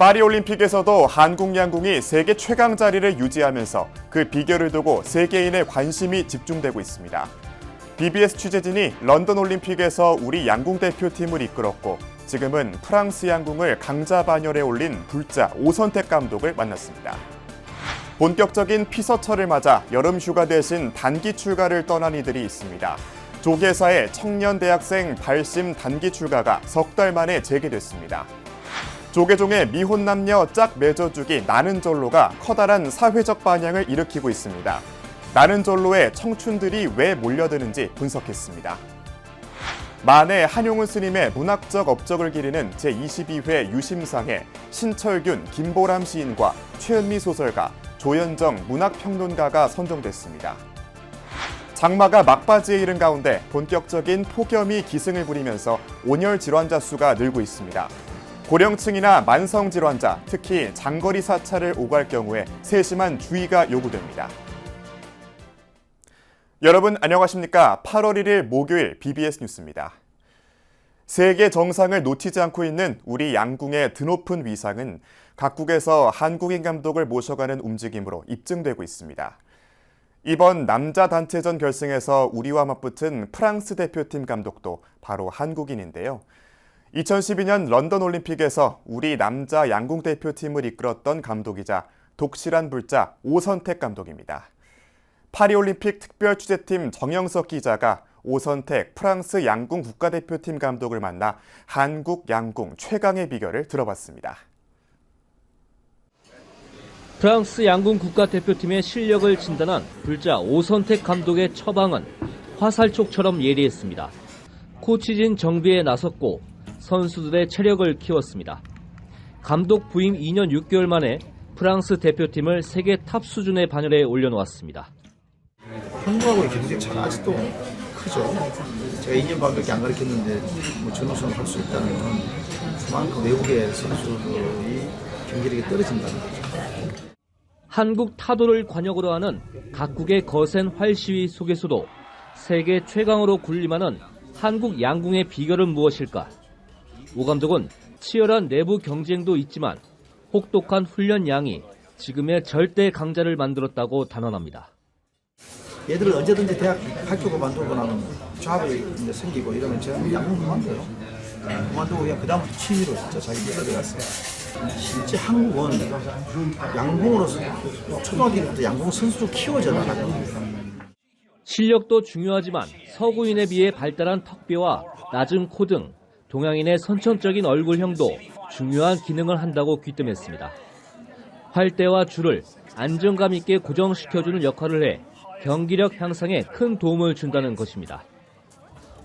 파리올림픽에서도 한국 양궁이 세계 최강 자리를 유지하면서 그 비결을 두고 세계인의 관심이 집중되고 있습니다. BBS 취재진이 런던 올림픽에서 우리 양궁 대표팀을 이끌었고 지금은 프랑스 양궁을 강자 반열에 올린 불자 오선택 감독을 만났습니다. 본격적인 피서철을 맞아 여름 휴가 대신 단기 출가를 떠난 이들이 있습니다. 조계사의 청년 대학생 발심 단기 출가가 석 달 만에 재개됐습니다. 조계종의 미혼 남녀 짝 맺어주기 나는절로가 커다란 사회적 반향을 일으키고 있습니다. 나는절로에 청춘들이 왜 몰려드는지 분석했습니다. 만해 한용운 스님의 문학적 업적을 기리는 제22회 유심상에 신철균, 김보람 시인과 최은미 소설가, 조현정 문학평론가가 선정됐습니다. 장마가 막바지에 이른 가운데 본격적인 폭염이 기승을 부리면서 온열 질환자 수가 늘고 있습니다. 고령층이나 만성 질환자, 특히 장거리 사찰을 오갈 경우에 세심한 주의가 요구됩니다. 여러분 안녕하십니까? 8월 1일 목요일 BBS 뉴스입니다. 세계 정상을 놓치지 않고 있는 우리 양궁의 드높은 위상은 각국에서 한국인 감독을 모셔가는 움직임으로 입증되고 있습니다. 이번 남자 단체전 결승에서 우리와 맞붙은 프랑스 대표팀 감독도 바로 한국인인데요. 2012년 런던 올림픽에서 우리 남자 양궁 대표팀을 이끌었던 감독이자 독실한 불자 오선택 감독입니다. 파리올림픽 특별취재팀 정영석 기자가 오선택 프랑스 양궁 국가대표팀 감독을 만나 한국 양궁 최강의 비결을 들어봤습니다. 프랑스 양궁 국가대표팀의 실력을 진단한 불자 오선택 감독의 처방은 화살촉처럼 예리했습니다. 코치진 정비에 나섰고 선수들의 체력을 키웠습니다. 감독 부임 2년 6개월 만에 프랑스 대표팀을 세계 탑 수준의 반열에 올려놓았습니다. 한국하고의 경쟁 차가 아직도 크죠. 제가 2년 반밖에 안 가르쳤는데 전우승을 할 수 있다는 건 그만큼 외국의 선수들이 경기력이 떨어진다는 거죠. 한국 타도를 관역으로 하는 각국의 거센 활시위 속에서도 세계 최강으로 군림하는 한국 양궁의 비결은 무엇일까? 오 감독은 치열한 내부 경쟁도 있지만 혹독한 훈련량이 지금의 절대 강자를 만들었다고 단언합니다. 얘들은 언제든지 대학 학교가 만들고 나면 조합이 생기고 이러면 제가 양궁 그만둬요. 그만두고 그냥 그다음부터 취미로 진짜 자기들 들어갔어요. 실제 한국은 양궁으로서 초등학교 때부터 양궁 선수로 키워져나가요. 실력도 중요하지만 서구인에 비해 발달한 턱뼈와 낮은 코 등 동양인의 선천적인 얼굴형도 중요한 기능을 한다고 귀뜸했습니다. 활대와 줄을 안정감 있게 고정시켜주는 역할을 해 경기력 향상에 큰 도움을 준다는 것입니다.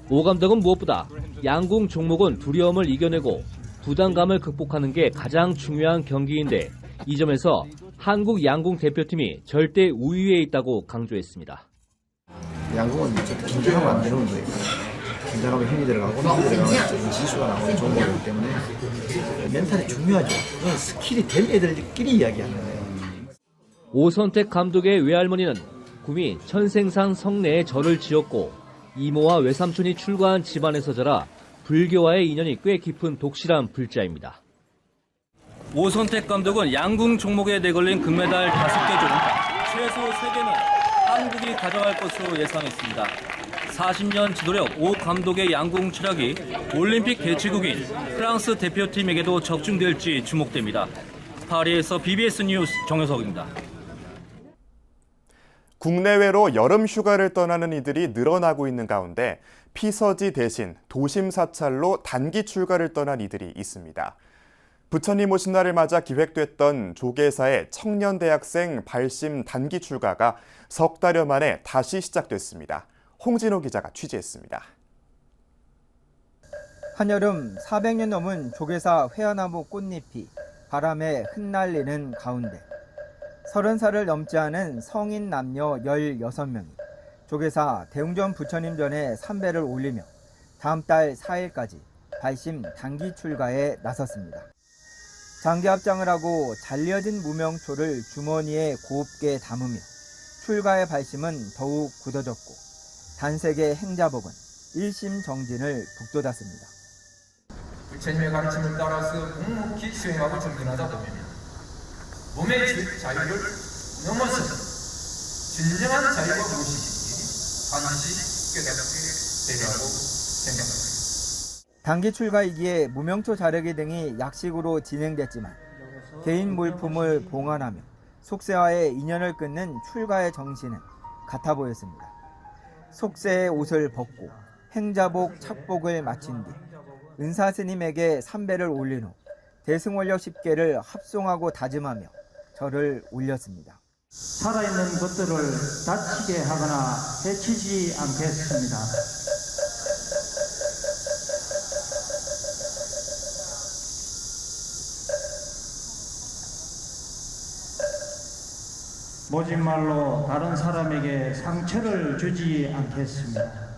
오 감독은 무엇보다 양궁 종목은 두려움을 이겨내고 부담감을 극복하는 게 가장 중요한 경기인데 이 점에서 한국 양궁 대표팀이 절대 우위에 있다고 강조했습니다. 양궁은 긴장하면 안 되는 운동이고 긴장하면 힘이 들어가고 힘이 들어가면 지수가 나오는 종목이기 때문에 멘탈이 중요하죠. 그건 스킬이 된 애들끼리 이야기하는 거예요. 오선택 감독의 외할머니는 구미 천생산 성내에 절을 지었고 이모와 외삼촌이 출가한 집안에서 자라 불교와의 인연이 꽤 깊은 독실한 불자입니다. 오선택 감독은 양궁 종목에 내걸린 금메달 5개 중 최소 3개는 한국이 가져갈 것으로 예상했습니다. 40년 지도력 오 감독의 양궁 철학이 올림픽 개최국인 프랑스 대표팀에게도 적중될지 주목됩니다. 파리에서 BBS 뉴스 정효석입니다. 국내외로 여름 휴가를 떠나는 이들이 늘어나고 있는 가운데 피서지 대신 도심 사찰로 단기 출가를 떠난 이들이 있습니다. 부처님 오신 날을 맞아 기획됐던 조계사의 청년 대학생 발심 단기 출가가 석 달여 만에 다시 시작됐습니다. 홍진호 기자가 취재했습니다. 한여름 400년 넘은 조계사 회화나무 꽃잎이 바람에 흩날리는 가운데 30살을 넘지 않은 성인 남녀 16명이 조계사 대웅전 부처님전에 삼배를 올리며 다음 달 4일까지 발심 단기 출가에 나섰습니다. 장기 합장을 하고 잘려진 무명초를 주머니에 곱게 담으며 출가의 발심은 더욱 굳어졌고 단색의 행자복은 일심정진을 북돋았습니다. 부처님의 가르침을 따라서 묵묵히 수행하고 정진하다 보면 몸의 자유를 넘어서 진정한 자유가 무엇인지 반드시 깨닫게 되리라고 생각합니다. 단기 출가이기에 무명초 자르기 등이 약식으로 진행됐지만 개인 물품을 봉안하며 속세와의 인연을 끊는 출가의 정신은 같아 보였습니다. 속세의 옷을 벗고 행자복 착복을 마친 뒤 은사스님에게 삼배를 올린 후 대승원력 10개를 합송하고 다짐하며 절을 올렸습니다. 살아있는 것들을 다치게 하거나 해치지 않겠습니다. 모진 말로 다른 사람에게 상처를 주지 않겠습니다.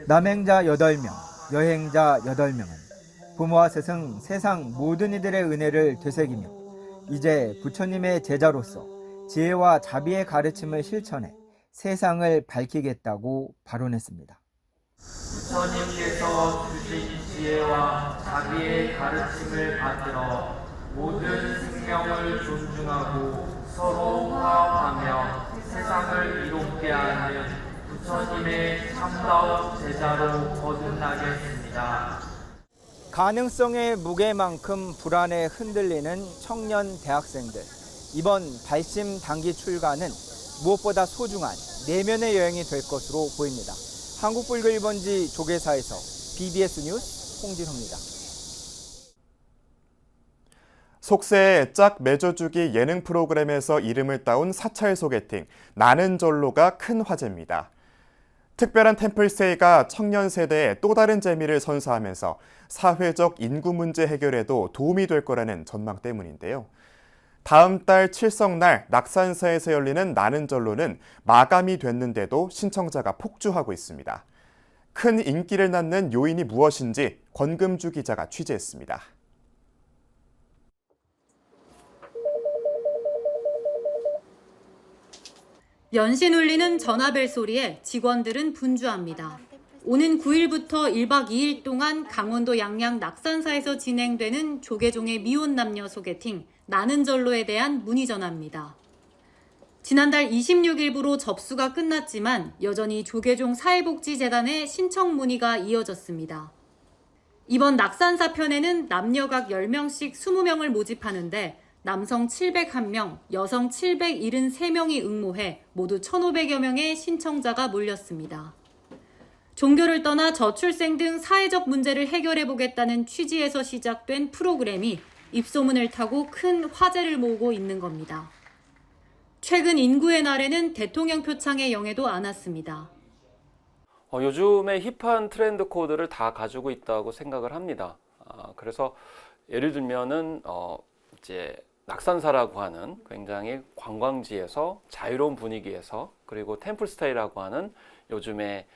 남행자 8명, 여행자 8명은 부모와 스승, 세상 모든 이들의 은혜를 되새기며 이제 부처님의 제자로서 지혜와 자비의 가르침을 실천해 세상을 밝히겠다고 발언했습니다. 부처님께서 주신 지혜와 자비의 가르침을 받들어 모든 생명을 존중하고 서로 화합하며 세상을 이롭게 하는 부처님의 참다운 제자로 거듭나겠습니다. 가능성의 무게만큼 불안에 흔들리는 청년 대학생들. 이번 발심 단기 출가는 무엇보다 소중한 내면의 여행이 될 것으로 보입니다. 한국불교 1번지 조계사에서 BBS 뉴스 홍진호입니다. 속세의 짝 맺어주기 예능 프로그램에서 이름을 따온 사찰 소개팅 나는 절로가 큰 화제입니다. 특별한 템플스테이가 청년 세대에 또 다른 재미를 선사하면서 사회적 인구 문제 해결에도 도움이 될 거라는 전망 때문인데요. 다음 달 칠성날 낙산사에서 열리는 나는 절로는 마감이 됐는데도 신청자가 폭주하고 있습니다. 큰 인기를 낳는 요인이 무엇인지 권금주 기자가 취재했습니다. 연신 울리는 전화벨 소리에 직원들은 분주합니다. 오는 9일부터 1박 2일 동안 강원도 양양 낙산사에서 진행되는 조계종의 미혼 남녀 소개팅 나는 절로에 대한 문의 전화입니다. 지난달 26일부로 접수가 끝났지만 여전히 조계종 사회복지재단에 신청 문의가 이어졌습니다. 이번 낙산사 편에는 남녀 각 10명씩 20명을 모집하는데 남성 701명, 여성 773명이 응모해 모두 1,500여 명의 신청자가 몰렸습니다. 종교를 떠나 저출생 등 사회적 문제를 해결해보겠다는 취지에서 시작된 프로그램이 입소문을 타고 큰 화제를 모으고 있는 겁니다. 최근 인구의 날에는 대통령 표창의 영예도 안았습니다. 요즘에 힙한 트렌드 코드를 다 가지고 있다고 생각을 합니다. 그래서 예를 들면은 이제 낙산사라고 하는 굉장히 관광지에서 자유로운 분위기에서 그리고 템플스테이라고 하는 요즘에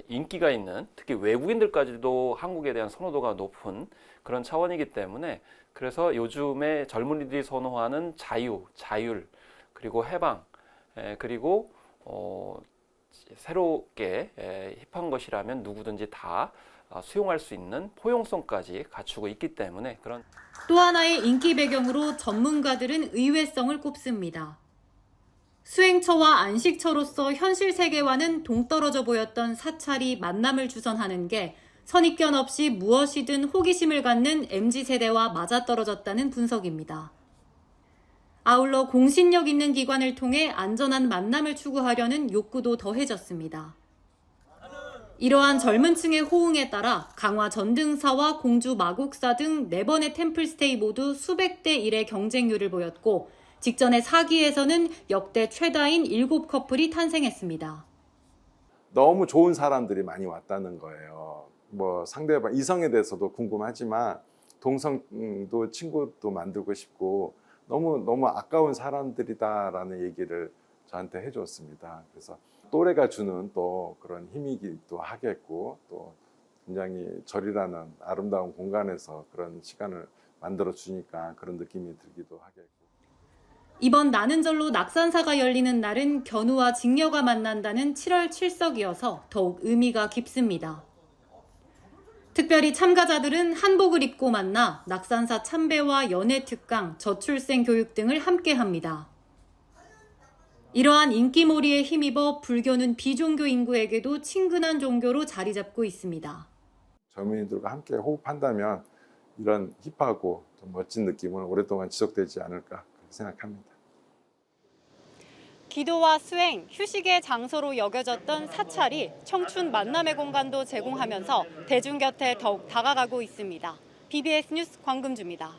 인기가 있는 특히 외국인들까지도 한국에 대한 선호도가 높은 그런 차원이기 때문에 그래서 요즘에 젊은이들이 선호하는 자율 그리고 해방 그리고 새롭게 힙한 것이라면 누구든지 다 수용할 수 있는 포용성까지 갖추고 있기 때문에 그런 또 하나의 인기 배경으로 전문가들은 의외성을 꼽습니다. 수행처와 안식처로서 현실 세계와는 동떨어져 보였던 사찰이 만남을 주선하는 게 선입견 없이 무엇이든 호기심을 갖는 MZ세대와 맞아떨어졌다는 분석입니다. 아울러 공신력 있는 기관을 통해 안전한 만남을 추구하려는 욕구도 더해졌습니다. 이러한 젊은 층의 호응에 따라 강화 전등사와 공주 마국사 등 4번의 템플스테이 모두 수백 대 1의 경쟁률을 보였고 직전의 4기에서는 역대 최다인 7커플이 탄생했습니다. 너무 좋은 사람들이 많이 왔다는 거예요. 뭐 상대방 이성에 대해서도 궁금하지만 동성도 친구도 만들고 싶고 너무 아까운 사람들이다라는 얘기를 저한테 해줬습니다. 그래서 또래가 주는 또 그런 힘이기도 하겠고 또 굉장히 절이라는 아름다운 공간에서 그런 시간을 만들어 주니까 그런 느낌이 들기도 하겠고. 이번 나는절로 낙산사가 열리는 날은 견우와 직녀가 만난다는 7월 7석이어서 더욱 의미가 깊습니다. 특별히 참가자들은 한복을 입고 만나 낙산사 참배와 연애 특강, 저출생 교육 등을 함께합니다. 이러한 인기몰이에 힘입어 불교는 비종교 인구에게도 친근한 종교로 자리 잡고 있습니다. 젊은이들과 함께 호흡한다면 이런 힙하고 좀 멋진 느낌은 오랫동안 지속되지 않을까 그렇게 생각합니다. 기도와 수행, 휴식의 장소로 여겨졌던 사찰이 청춘 만남의 공간도 제공하면서 대중 곁에 더욱 다가가고 있습니다. BBS 뉴스 광금주입니다.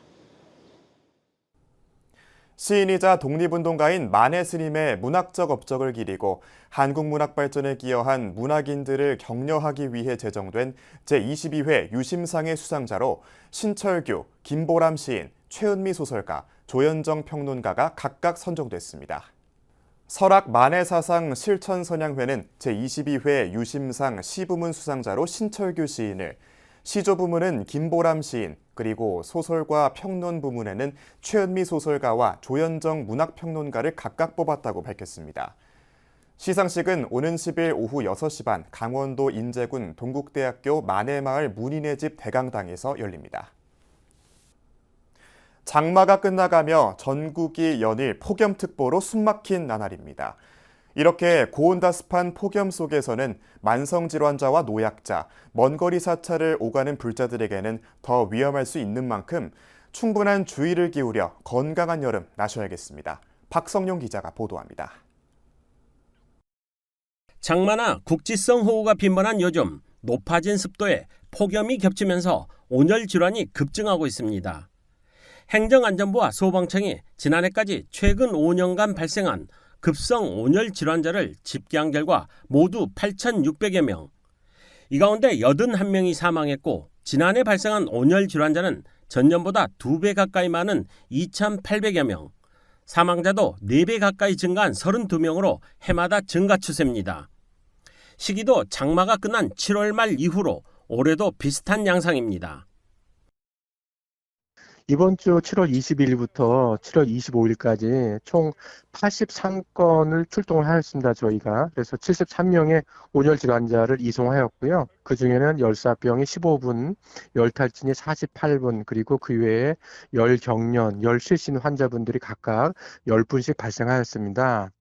시인이자 독립운동가인 만해 스님의 문학적 업적을 기리고 한국 문학 발전에 기여한 문학인들을 격려하기 위해 제정된 제22회 유심상의 수상자로 신철규, 김보람 시인, 최은미 소설가, 조현정 평론가가 각각 선정됐습니다. 설악 만해사상 실천선양회는 제22회 유심상 시부문 수상자로 신철규 시인을, 시조 부문은 김보람 시인, 그리고 소설과 평론 부문에는 최은미 소설가와 조현정 문학평론가를 각각 뽑았다고 밝혔습니다. 시상식은 오는 10일 오후 6시 반 강원도 인제군 동국대학교 만해마을 문인의 집 대강당에서 열립니다. 장마가 끝나가며 전국이 연일 폭염특보로 숨막힌 나날입니다. 이렇게 고온다습한 폭염 속에서는 만성질환자와 노약자, 먼거리 사찰을 오가는 불자들에게는 더 위험할 수 있는 만큼 충분한 주의를 기울여 건강한 여름 나셔야겠습니다. 박성용 기자가 보도합니다. 장마나 국지성 호우가 빈번한 요즘 높아진 습도에 폭염이 겹치면서 온열 질환이 급증하고 있습니다. 행정안전부와 소방청이 지난해까지 최근 5년간 발생한 급성 온열 질환자를 집계한 결과 모두 8,600여 명. 이 가운데 81명이 사망했고 지난해 발생한 온열 질환자는 전년보다 2배 가까이 많은 2,800여 명. 사망자도 4배 가까이 증가한 32명으로 해마다 증가 추세입니다. 시기도 장마가 끝난 7월 말 이후로 올해도 비슷한 양상입니다. 이번 주 7월 20일부터 7월 25일까지 총 83건을 출동을 하였습니다. 저희가. 그래서 73명의 온열 질환자를 이송하였고요. 그중에는 열사병이 15분, 열탈진이 48분, 그리고 그 외에 열경련, 열실신 환자분들이 각각 10분씩 발생하였습니다.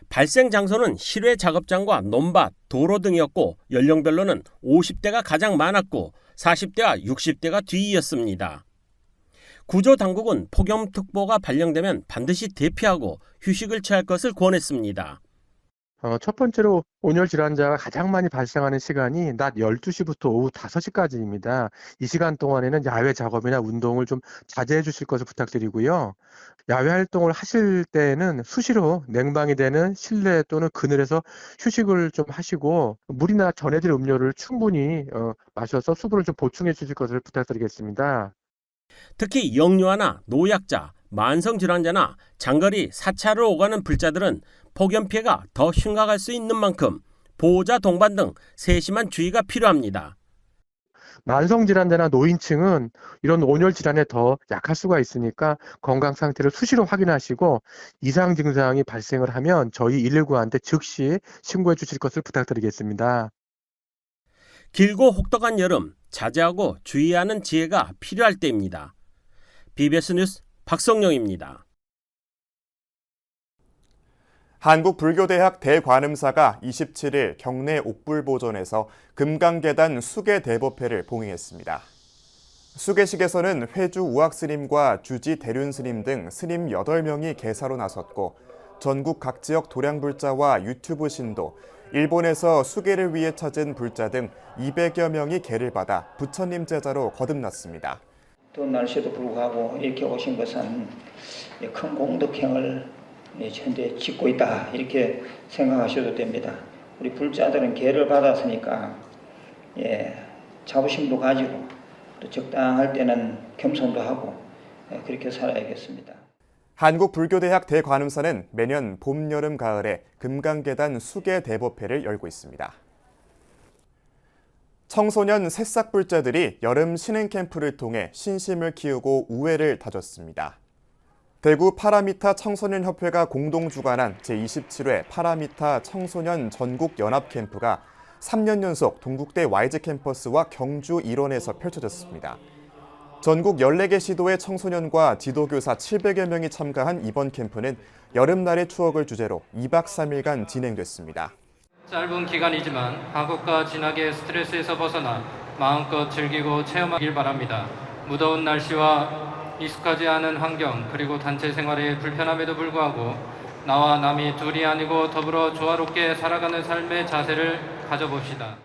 발생 장소는 실외 작업장과 논밭, 도로 등이었고 연령별로는 50대가 가장 많았고 40대와 60대가 뒤이었습니다. 구조당국은 폭염특보가 발령되면 반드시 대피하고 휴식을 취할 것을 권했습니다. 첫 번째로 온열 질환자가 가장 많이 발생하는 시간이 낮 12시부터 오후 5시까지입니다. 이 시간 동안에는 야외 작업이나 운동을 좀 자제해 주실 것을 부탁드리고요. 야외 활동을 하실 때에는 수시로 냉방이 되는 실내 또는 그늘에서 휴식을 좀 하시고 물이나 전해질 음료를 충분히 마셔서 수분을 좀 보충해 주실 것을 부탁드리겠습니다. 특히 영유아나 노약자, 만성질환자나 장거리 사찰을 오가는 불자들은 폭염 피해가 더 심각할 수 있는 만큼 보호자 동반 등 세심한 주의가 필요합니다. 만성질환자나 노인층은 이런 온열 질환에 더 약할 수가 있으니까 건강 상태를 수시로 확인하시고 이상 증상이 발생을 하면 저희 119한테 즉시 신고해 주실 것을 부탁드리겠습니다. 길고 혹독한 여름, 자제하고 주의하는 지혜가 필요할 때입니다. BBS 뉴스 박성용입니다. 한국불교대학 대관음사가 27일 경내 옥불보존에서 금강계단 수계대법회를 봉행했습니다. 수계식에서는 회주 우학스님과 주지 대륜스님 등 스님 8명이 계사로 나섰고 전국 각 지역 도량불자와 유튜브 신도, 일본에서 수계를 위해 찾은 불자 등 200여 명이 계를 받아 부처님 제자로 거듭났습니다. 더운 날씨에도 불구하고 이렇게 오신 것은 큰 공덕행을 현재 짓고 있다 이렇게 생각하셔도 됩니다. 우리 불자들은 계를 받았으니까 자부심도 가지고 또 적당할 때는 겸손도 하고 그렇게 살아야겠습니다. 한국불교대학 대관음사는 매년 봄, 여름, 가을에 금강계단 수계대법회를 열고 있습니다. 청소년 새싹불자들이 여름 신흥 캠프를 통해 신심을 키우고 우애를 다졌습니다. 대구 파라미타 청소년협회가 공동 주관한 제27회 파라미타 청소년 전국 연합 캠프가 3년 연속 동국대 YG 캠퍼스와 경주 일원에서 펼쳐졌습니다. 전국 14개 시도의 청소년과 지도교사 700여 명이 참가한 이번 캠프는 여름날의 추억을 주제로 2박 3일간 진행됐습니다. 짧은 기간이지만 과거과 진하게 스트레스에서 벗어나 마음껏 즐기고 체험하길 바랍니다. 무더운 날씨와 익숙하지 않은 환경 그리고 단체 생활의 불편함에도 불구하고 나와 남이 둘이 아니고 더불어 조화롭게 살아가는 삶의 자세를 가져봅시다.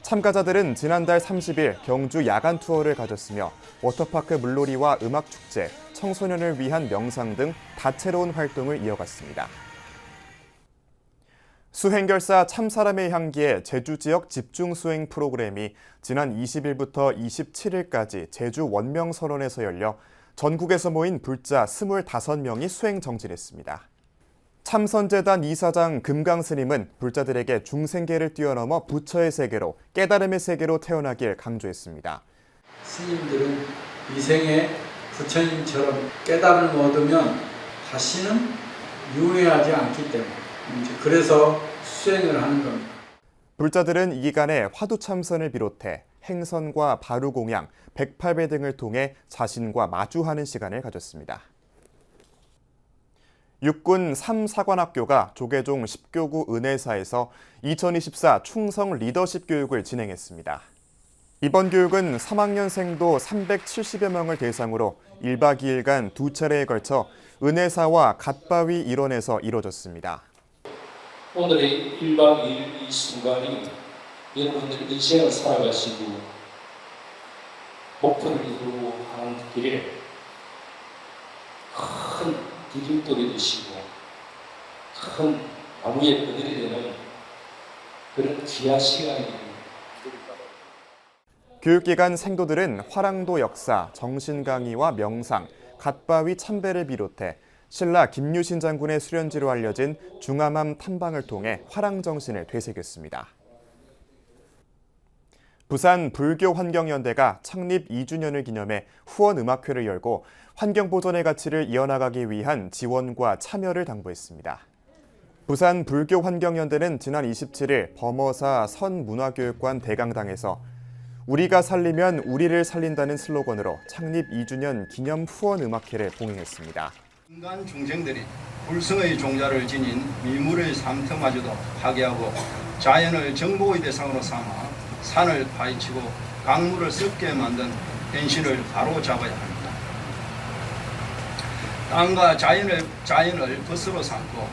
참가자들은 지난달 30일 경주 야간 투어를 가졌으며 워터파크 물놀이와 음악축제, 청소년을 위한 명상 등 다채로운 활동을 이어갔습니다. 수행결사 참사람의 향기의 제주 지역 집중 수행 프로그램이 지난 20일부터 27일까지 제주 원명선원에서 열려 전국에서 모인 불자 25명이 수행 정진했습니다. 참선재단 이사장 금강스님은 불자들에게 중생계를 뛰어넘어 부처의 세계로 깨달음의 세계로 태어나길 강조했습니다. 스님들은 이 생에 부처님처럼 깨달음을 얻으면 다시는 유해하지 않기 때문에 그래서 수행을 하는 겁니다. 불자들은 이 기간에 화두참선을 비롯해 행선과 바루공양, 108배 등을 통해 자신과 마주하는 시간을 가졌습니다. 육군 3사관학교가 조계종 10교구 은혜사에서 2024 충성 리더십 교육을 진행했습니다. 이번 교육은 3학년생도 370여 명을 대상으로 1박 2일간 두 차례에 걸쳐 은혜사와 갓바위 일원에서 이뤄졌습니다. 오늘의 1박 2일 이 순간이 여러분들 인생을 살아가시고 목표를 이루고 하는 길에 큰 디딤돌이 되시고 큰 나무의 그늘이 되는 그런 귀한 시간입니다. 교육기간 생도들은 화랑도 역사, 정신 강의와 명상, 갓바위 참배를 비롯해 신라 김유신 장군의 수련지로 알려진 중암암 탐방을 통해 화랑정신을 되새겼습니다. 부산 불교환경연대가 창립 2주년을 기념해 후원음악회를 열고 환경보존의 가치를 이어나가기 위한 지원과 참여를 당부했습니다. 부산 불교환경연대는 지난 27일 범어사 선문화교육관 대강당에서 우리가 살리면 우리를 살린다는 슬로건으로 창립 2주년 기념 후원음악회를 봉행했습니다. 인간 중생들이 불성의 종자를 지닌 미물의 삶터마저도 파괴하고 자연을 정복의 대상으로 삼아 산을 파헤치고 강물을 썩게 만든 현실을 바로잡아야 합니다. 땅과 자연을 벗으로 삼고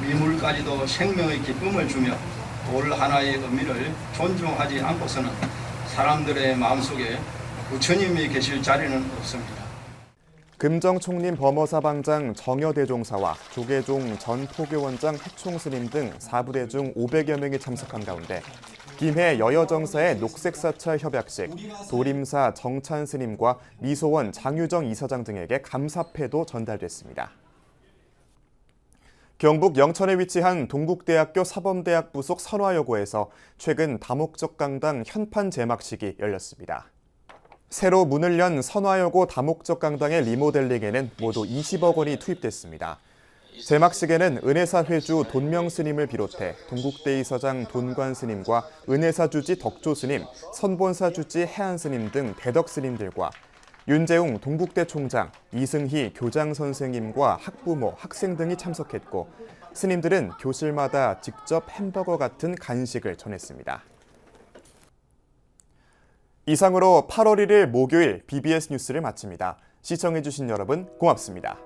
미물까지도 생명의 기쁨을 주며 돌 하나의 의미를 존중하지 않고서는 사람들의 마음속에 부처님이 계실 자리는 없습니다. 금정총림 범어사방장 정여대종사와 조계종 전 포교원장 해총스님 등 4부대 중 500여 명이 참석한 가운데 김해 여여정사의 녹색사찰 협약식, 도림사 정찬스님과 미소원 장유정 이사장 등에게 감사패도 전달됐습니다. 경북 영천에 위치한 동국대학교 사범대학 부속 선화여고에서 최근 다목적 강당 현판 제막식이 열렸습니다. 새로 문을 연 선화여고 다목적 강당의 리모델링에는 모두 20억 원이 투입됐습니다. 제막식에는 은혜사 회주 돈명 스님을 비롯해 동국대 이사장 돈관 스님과 은혜사 주지 덕조 스님, 선본사 주지 해안 스님 등 대덕 스님들과 윤재웅 동국대 총장, 이승희 교장 선생님과 학부모, 학생 등이 참석했고 스님들은 교실마다 직접 햄버거 같은 간식을 전했습니다. 이상으로 8월 1일 목요일 BBS 뉴스를 마칩니다. 시청해주신 여러분 고맙습니다.